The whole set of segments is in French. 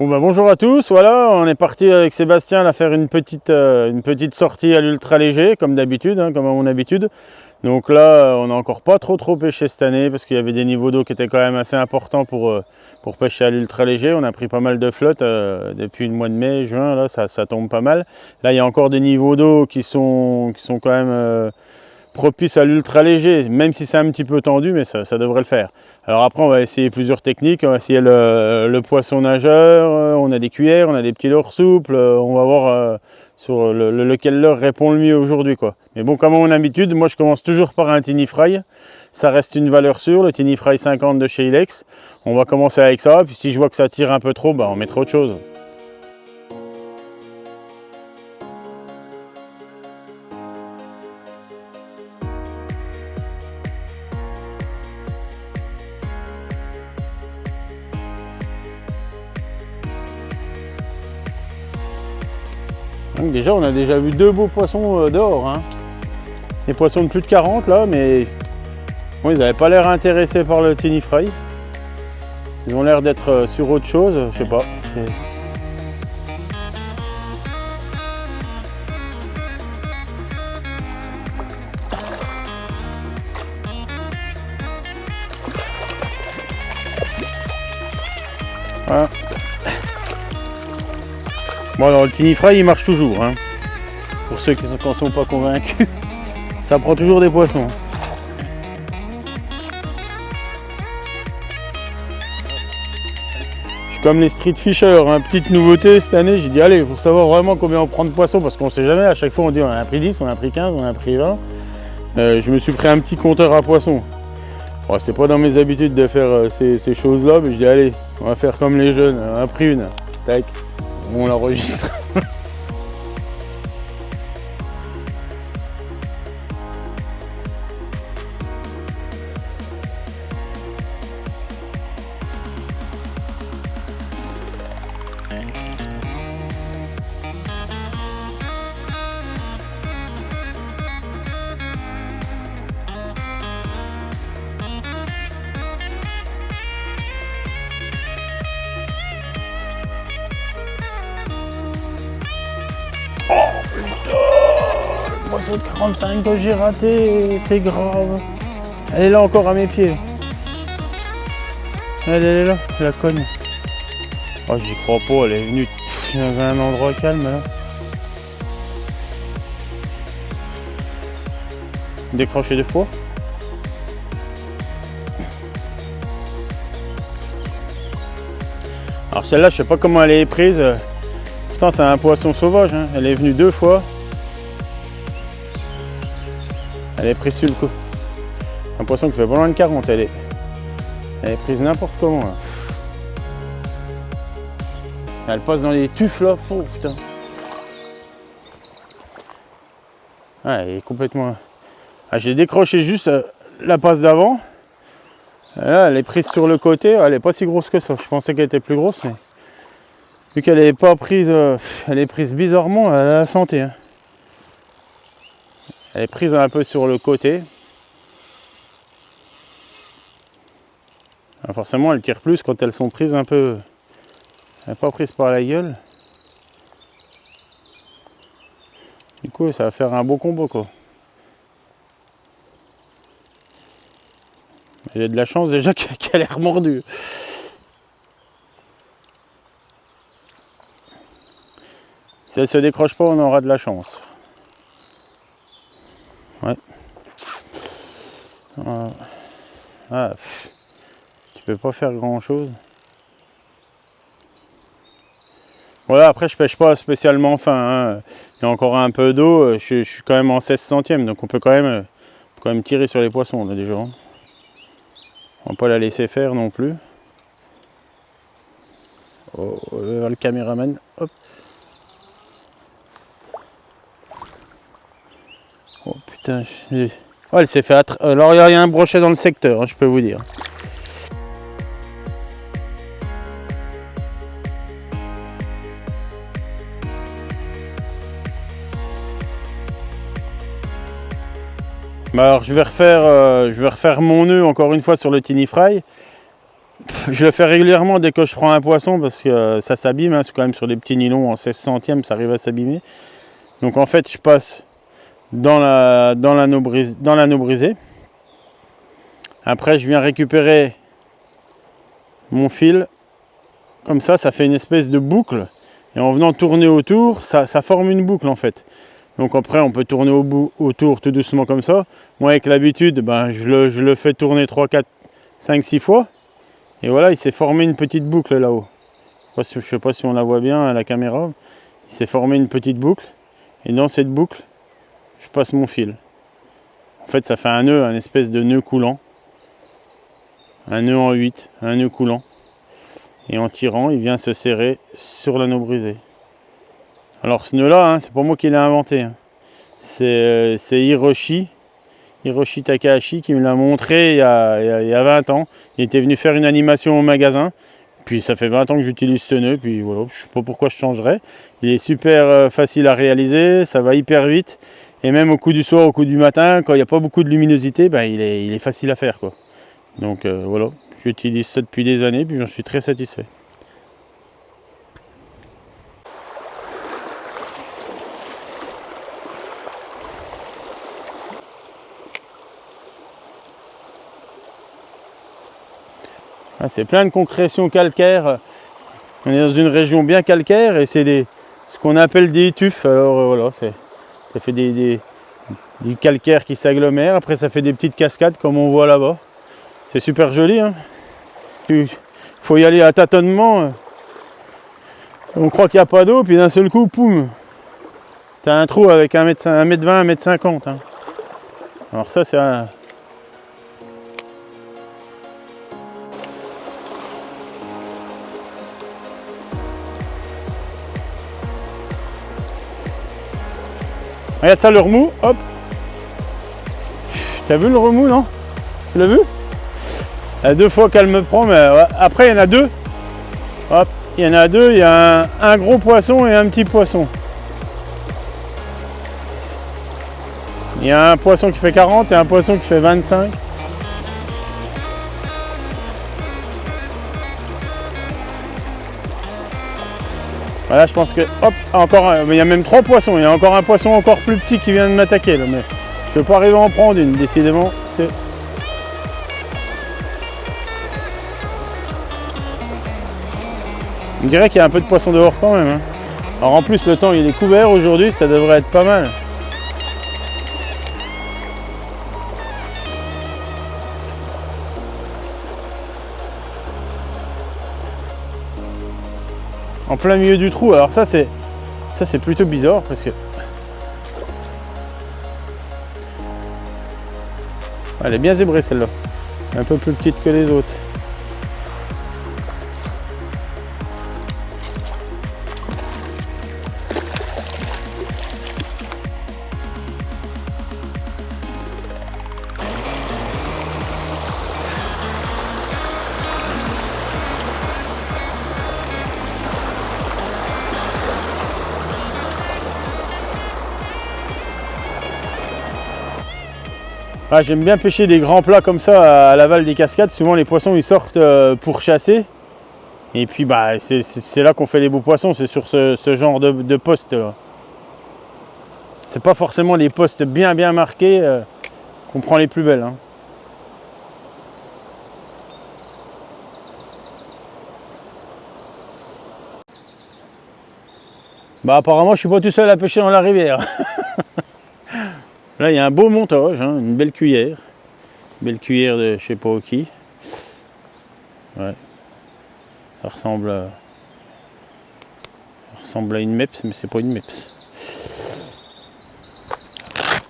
Bon bah bonjour à tous, voilà, on est parti avec Sébastien là, faire une petite sortie à l'ultra léger comme d'habitude, comme à mon habitude. Donc là on n'a encore pas trop pêché cette année parce qu'il y avait des niveaux d'eau qui étaient quand même assez importants pour pêcher à l'ultra léger. On a pris pas mal de flottes depuis le mois de mai, juin, là ça tombe pas mal. Là il y a encore des niveaux d'eau qui sont quand même propices à l'ultra léger, même si c'est un petit peu tendu, mais ça devrait le faire. Alors après on va essayer plusieurs techniques, on va essayer le poisson nageur, on a des cuillères, on a des petits leurres souples, on va voir sur lequel leurre répond le mieux aujourd'hui quoi. Mais bon, comme à mon habitude, moi je commence toujours par un tiny fry, ça reste une valeur sûre, le tiny fry 50 de chez Ilex. On va commencer avec ça, puis si je vois que ça tire un peu trop, bah, on mettra autre chose. Donc déjà on a déjà vu deux beaux poissons dehors, des poissons de plus de 40 là, mais bon, ils n'avaient pas l'air intéressés par le tiny fry. Ils ont l'air d'être sur autre chose, je sais pas. Voilà. Bon alors le tiny fry il marche toujours, pour ceux qui n'en sont pas convaincus, ça prend toujours des poissons. Je suis comme les street fishers, petite nouveauté cette année, j'ai dit allez, pour savoir vraiment combien on prend de poissons, parce qu'on sait jamais, à chaque fois on dit on en a pris 10, on en a pris 15, on en a pris 20. Je me suis pris un petit compteur à poissons. Bon, c'est pas dans mes habitudes de faire ces choses là, mais je dis allez, on va faire comme les jeunes, on a pris une, tac. On l'enregistre. Poisson de 45 que j'ai raté, c'est grave. Elle est là encore à mes pieds. Elle est là, la conne. Oh, j'y crois pas, elle est venue dans un endroit calme là. Décroché deux fois. Alors celle-là, je sais pas comment elle est prise. Pourtant c'est un poisson sauvage, elle est venue deux fois. Elle est prise sur le coup. Un poisson qui fait pas loin de 40, elle est prise n'importe comment là. Elle passe dans les tufs là, oh putain. Ah, elle est complètement... Ah, j'ai décroché juste la passe d'avant. Là, elle est prise sur le côté, elle est pas si grosse que ça. Je pensais qu'elle était plus grosse, mais vu qu'elle n'est pas prise, elle est prise bizarrement à la santé. Elle est prise un peu sur le côté. Alors forcément, elles tirent plus quand elles sont prises un peu... Elles sont pas prises par la gueule. Du coup, ça va faire un beau combo, quoi. J'ai de la chance déjà qu'elle est remordue. Si elle se décroche pas, on aura de la chance. Ouais. Ah, tu peux pas faire grand chose. Voilà, après je pêche pas spécialement fin. Il y a encore un peu d'eau. Je suis quand même en 16 centièmes, donc on peut quand même tirer sur les poissons là, déjà. On va pas la laisser faire non plus. Oh, le caméraman. Hop. Oh putain, oh, elle s'est fait alors il y a un brochet dans le secteur, je peux vous dire. Bah alors je vais refaire mon nœud encore une fois sur le tiny fry. Je le fais régulièrement dès que je prends un poisson parce que ça s'abîme, hein, c'est quand même sur des petits nylons en 16 centièmes, ça arrive à s'abîmer. Donc en fait je passe dans l'anneau brisé. Après je viens récupérer mon fil, comme ça fait une espèce de boucle. Et en venant tourner autour, ça forme une boucle en fait. Donc après on peut tourner autour tout doucement comme ça. Moi avec l'habitude, ben, je le fais tourner 3, 4, 5, 6 fois. Et voilà, il s'est formé une petite boucle là-haut. Je ne sais pas si on la voit bien à la caméra. Il s'est formé une petite boucle. Et dans cette boucle, je passe mon fil. En fait, ça fait un nœud, un espèce de nœud coulant. Un nœud en 8, un nœud coulant. Et en tirant, il vient se serrer sur l'anneau brisé. Alors ce nœud-là, hein, c'est pas moi qui l'ai inventé. Hein. C'est Hiroshi Takahashi qui me l'a montré il y a 20 ans. Il était venu faire une animation au magasin. Puis ça fait 20 ans que j'utilise ce nœud. Puis voilà, je ne sais pas pourquoi je changerais. Il est super facile à réaliser, ça va hyper vite. Et même au coup du soir, au coup du matin, quand il n'y a pas beaucoup de luminosité, ben, il est facile à faire, quoi. Donc voilà, j'utilise ça depuis des années, puis j'en suis très satisfait. Ah, c'est plein de concrétions calcaires. On est dans une région bien calcaire et c'est ce qu'on appelle des tufs. Alors voilà, ça fait du calcaire qui s'agglomère. Après ça fait des petites cascades comme on voit là-bas. C'est super joli. Hein. Il faut y aller à tâtonnement. On croit qu'il n'y a pas d'eau, puis d'un seul coup, poum, t'as un trou avec 1m20, 1m50. Hein. Alors ça c'est un... Regarde ça, le remous, hop. T'as vu le remous, non? Tu l'as vu? Il y a 2 fois qu'elle me prend, mais après il y en a 2. Hop, il y en a 2, il y a un gros poisson et un petit poisson. Il y a un poisson qui fait 40 et un poisson qui fait 25. Voilà, je pense que, hop, encore un, mais il y a même 3 poissons, il y a encore un poisson encore plus petit qui vient de m'attaquer là, mais je ne vais pas arriver à en prendre une, décidément. On dirait qu'il y a un peu de poisson dehors quand même. Hein. Alors en plus le temps il est couvert aujourd'hui, ça devrait être pas mal. En plein milieu du trou, alors ça c'est plutôt bizarre parce que elle est bien zébrée celle-là, un peu plus petite que les autres. Ah, j'aime bien pêcher des grands plats comme ça à l'aval des cascades. Souvent les poissons ils sortent pour chasser. Et puis bah, c'est là qu'on fait les beaux poissons, c'est sur ce genre de poste là. C'est pas forcément les postes bien marqués qu'on prend les plus belles. Hein. Bah apparemment je suis pas tout seul à pêcher dans la rivière. Là, il y a un beau montage, hein, une belle cuillère. Belle cuillère de je sais pas qui. Ouais. Ça ressemble à une MEPS, mais c'est pas une MEPS.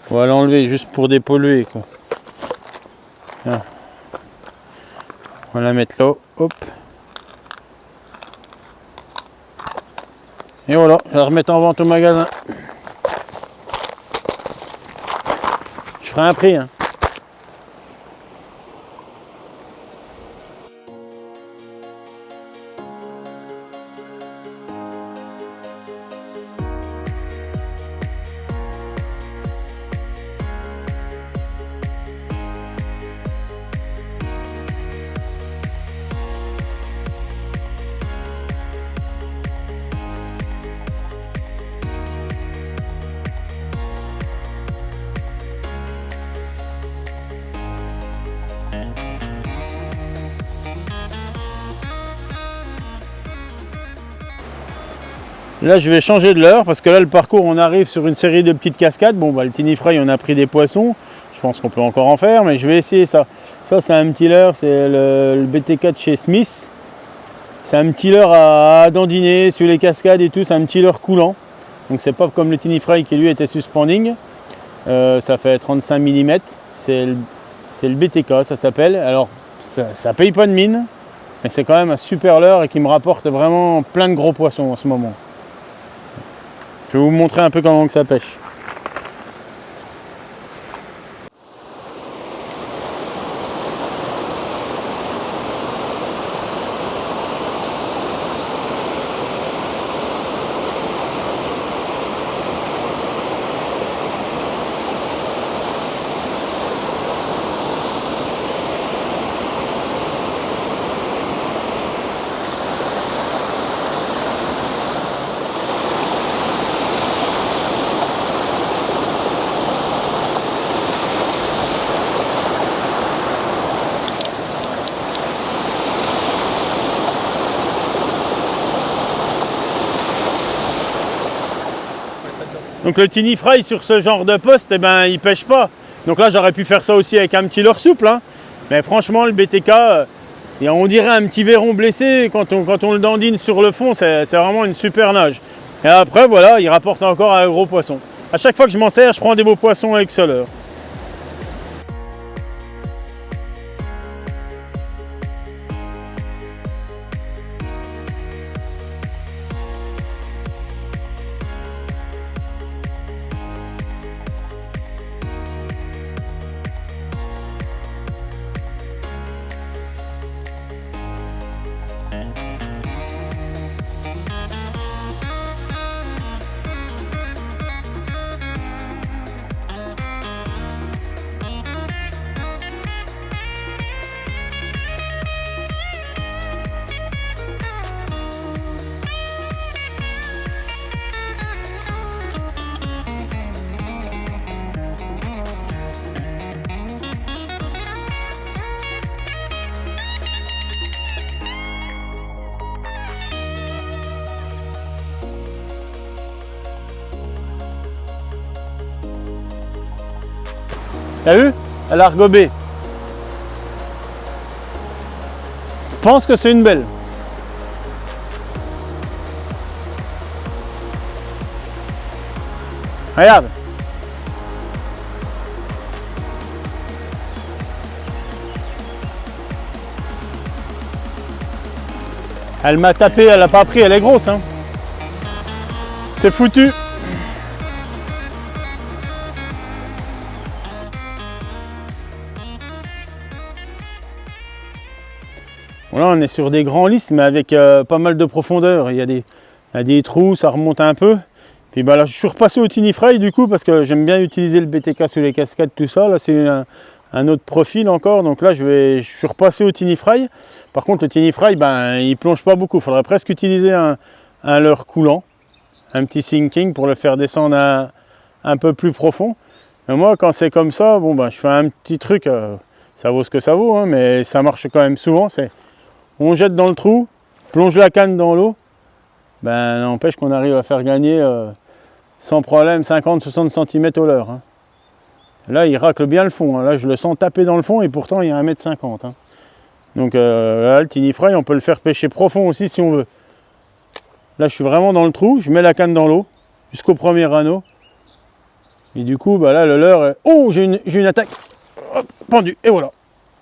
On va l'enlever juste pour dépolluer, quoi. Là. On va la mettre là. Hop. Et voilà, je vais la remettre en vente au magasin. Je ferai un prix. Hein. Là, je vais changer de leurre parce que là, le parcours, on arrive sur une série de petites cascades. Bon, bah, le Tiny Fry, on a pris des poissons. Je pense qu'on peut encore en faire, mais je vais essayer ça. Ça, c'est un petit leurre, c'est le BTK de chez Smith. C'est un petit leurre à dandiner sur les cascades et tout. C'est un petit leurre coulant. Donc, c'est pas comme le Tiny Fry qui, lui, était suspending. Ça fait 35 mm. C'est le BTK, ça s'appelle. Alors, ça paye pas de mine, mais c'est quand même un super leurre et qui me rapporte vraiment plein de gros poissons en ce moment. Je vais vous montrer un peu comment que ça pêche. Donc le Tiny Fry sur ce genre de poste, eh ben, il pêche pas. Donc là, j'aurais pu faire ça aussi avec un petit leurre souple. Hein. Mais franchement, le BTK, on dirait un petit verron blessé. Quand on le dandine sur le fond, c'est vraiment une super nage. Et après, voilà, il rapporte encore un gros poisson. À chaque fois que je m'en sers, je prends des beaux poissons avec ce leurre. T'as vu? Elle a regobé. Je pense que c'est une belle. Regarde. Elle m'a tapé, elle n'a pas pris, elle est grosse. Hein. C'est foutu. Voilà, on est sur des grands lisses, mais avec pas mal de profondeur. Il y a des trous, ça remonte un peu. Puis bah, là, je suis repassé au Tiny Fry du coup, parce que j'aime bien utiliser le BTK sur les cascades, tout ça. Là, c'est un autre profil encore. Donc là, je suis repassé au Tiny Fry. Par contre, le Tiny Fry, ben, il plonge pas beaucoup. Il faudrait presque utiliser un leurre coulant, un petit sinking pour le faire descendre un peu plus profond. Mais moi, quand c'est comme ça, bon, ben, je fais un petit truc. Ça vaut ce que ça vaut, hein, mais ça marche quand même souvent. On jette dans le trou, plonge la canne dans l'eau, ben n'empêche qu'on arrive à faire gagner sans problème 50-60 cm au leurre. Hein. Là, il racle bien le fond. Hein. Là, je le sens taper dans le fond et pourtant, il y a 1,50 m. Hein. Donc là, le Tiny Fry, on peut le faire pêcher profond aussi si on veut. Là, je suis vraiment dans le trou, je mets la canne dans l'eau jusqu'au premier anneau. Et du coup, bah là, le leurre... Oh, j'ai une attaque. Hop, pendu, et voilà.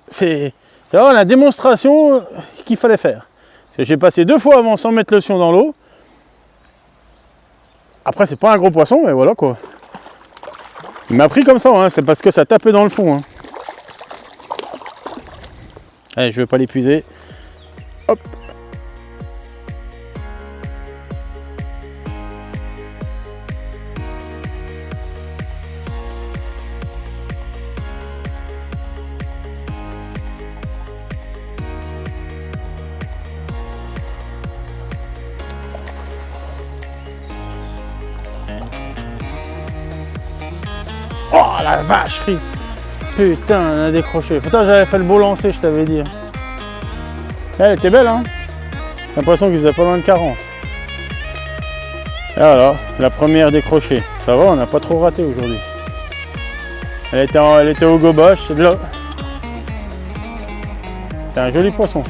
C'est vraiment la démonstration qu'il fallait faire. J'ai passé 2 fois avant sans mettre le sion dans l'eau. Après, c'est pas un gros poisson, mais voilà quoi. Il m'a pris comme ça, hein, c'est parce que ça tapait dans le fond. Hein. Allez, je vais pas l'épuiser. Hop. Oh la vacherie! Putain, elle a décroché. Putain, j'avais fait le beau lancer, je t'avais dit. Elle était belle, hein? J'ai l'impression qu'il faisait pas loin de 40. Et voilà, la première décrochée. Ça va, on n'a pas trop raté aujourd'hui. Elle était au gobache, c'est de là. C'est un joli poisson.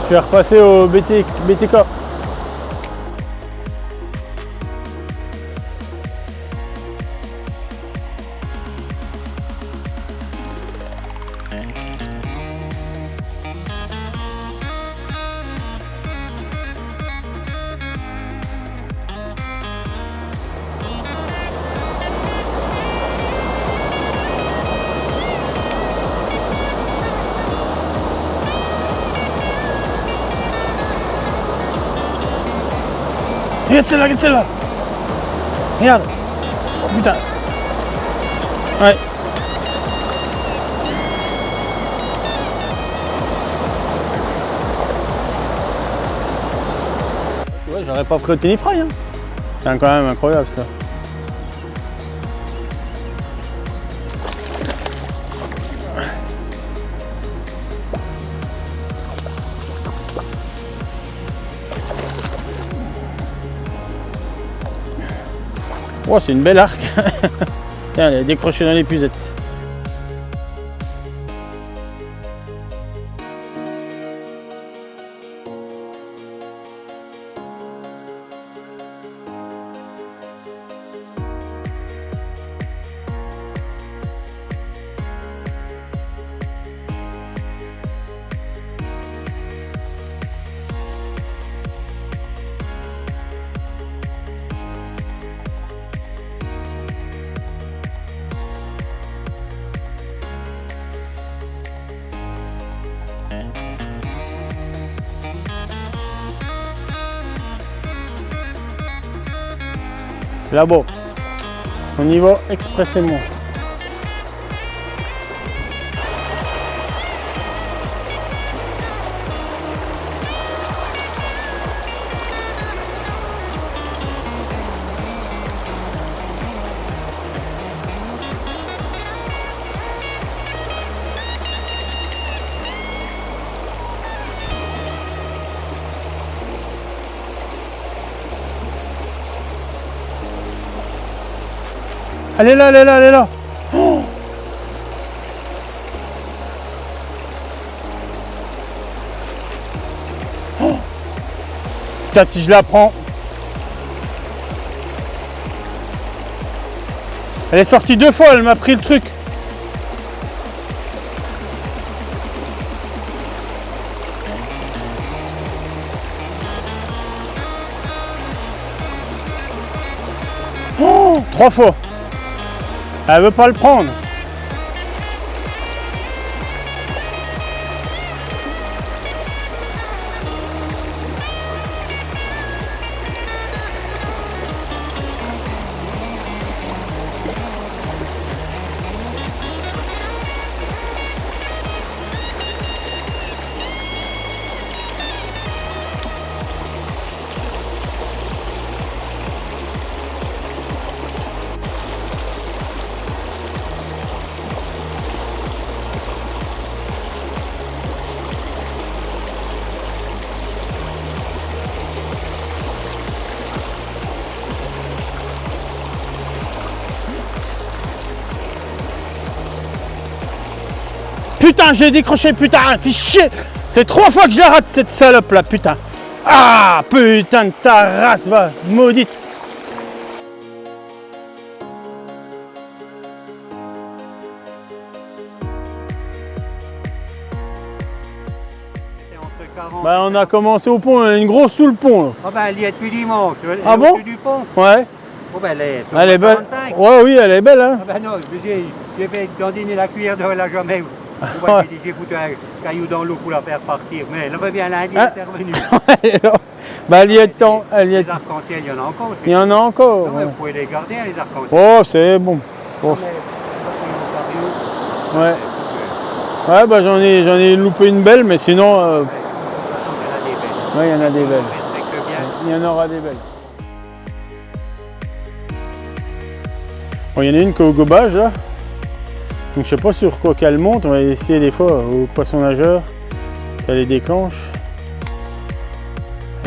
Je vais repasser au BTK. Regarde celle-là, regarde celle-là. Regarde. Oh putain. Ouais. Ouais, j'aurais pas pris au téléfrail. Hein. C'est quand même incroyable ça. Oh, c'est une belle arc. Tiens, elle est décrochée dans l'épuisette. Là-bas, on y va expressément. Elle est là, elle est là, elle est là. Oh, oh. Putain, si je la prends. Elle est sortie 2 fois, elle m'a pris le truc. Oh, 3 fois. Elle veut pas le prendre. Putain, j'ai décroché, putain, fichier. C'est 3 fois que je la rate, cette salope là, putain. Ah, putain de ta race, va, maudite. Bah, on a commencé au pont, une grosse sous le pont. Là. Ah ben, elle y est depuis dimanche. Ah bon? Du pont. Ouais. Oh ben, elle est belle. Ouais, oui, elle est belle. Hein. Ah ben non, j'ai fait dandiner la cuillère de la jamais. J'ai foutu un caillou dans l'eau pour la faire partir. Mais elle revient lundi, elle est revenue. Bah, elle y est temps. Les arcs-en-ciel, il y en a encore aussi. Il y en a encore. Non, ouais. vous pouvez les garder, hein, les arcs-en-ciel. Oh, c'est bon. Oh. Ouais. Ouais, bah j'en ai loupé une belle, mais sinon, De toute façon, il y en a des belles. ouais, il y en a des belles. Mais que bien. Il y en aura des belles. Bon, il y en a une qui est au gobage là. Donc je sais pas sur quoi qu'elle monte, on va essayer des fois au poisson nageur. Ça les déclenche.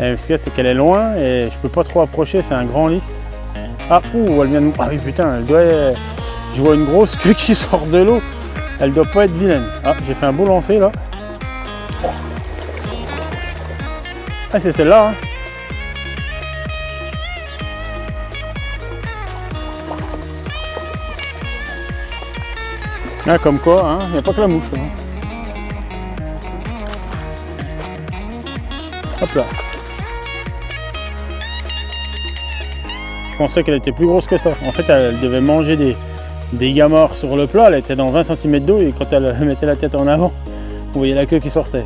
Et ce qu'il y a, c'est qu'elle est loin et je peux pas trop approcher, c'est un grand lisse. Ah, ouh, elle vient de... Ah oui putain, elle doit... Je vois une grosse queue qui sort de l'eau. Elle doit pas être vilaine. Ah, j'ai fait un beau lancer là. Ah, c'est celle-là. Hein. Ah, comme quoi, il n'y a pas que la mouche. Hein. Hop là. Je pensais qu'elle était plus grosse que ça. En fait, elle devait manger des gamards sur le plat. Elle était dans 20 cm d'eau et quand elle mettait la tête en avant, vous voyez la queue qui sortait.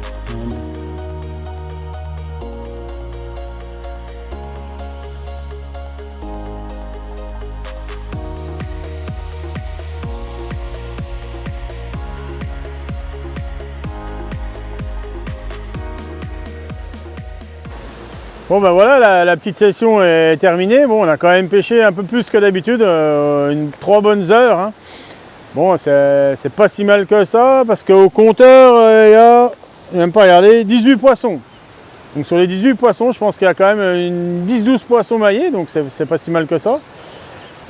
Bon ben voilà, la petite session est terminée. Bon, on a quand même pêché un peu plus que d'habitude, 3 bonnes heures. Hein. Bon, c'est pas si mal que ça, parce qu'au compteur, il y a, même pas regarder, 18 poissons. Donc sur les 18 poissons, je pense qu'il y a quand même 10-12 poissons maillés, donc c'est pas si mal que ça.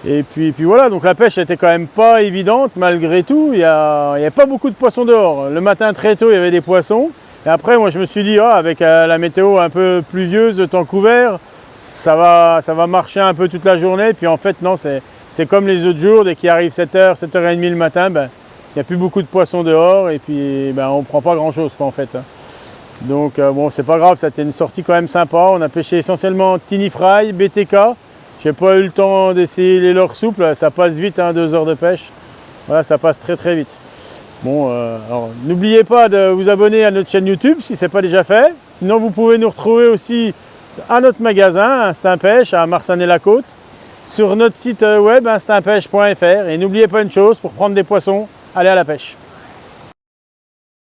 Et puis voilà, donc la pêche était quand même pas évidente, malgré tout. Il y a pas beaucoup de poissons dehors. Le matin très tôt, il y avait des poissons. Et après, moi, je me suis dit, avec la météo un peu pluvieuse, le temps couvert, ça va marcher un peu toute la journée. Puis en fait, non, c'est comme les autres jours, dès qu'il arrive 7h, 7h30 le matin, ben, il n'y a plus beaucoup de poissons dehors et puis ben, on ne prend pas grand-chose en fait. Donc bon, c'est pas grave, c'était une sortie quand même sympa. On a pêché essentiellement tiny fry, BTK. Je n'ai pas eu le temps d'essayer les leurres souples, ça passe vite, 2 heures de pêche. Voilà, ça passe très très vite. Bon, alors n'oubliez pas de vous abonner à notre chaîne YouTube si ce n'est pas déjà fait. Sinon, vous pouvez nous retrouver aussi à notre magasin, Instinct Pêche, à Marsanne-et-la-Côte, sur notre site web instinct-pêche.fr. Et n'oubliez pas une chose, pour prendre des poissons, allez à la pêche.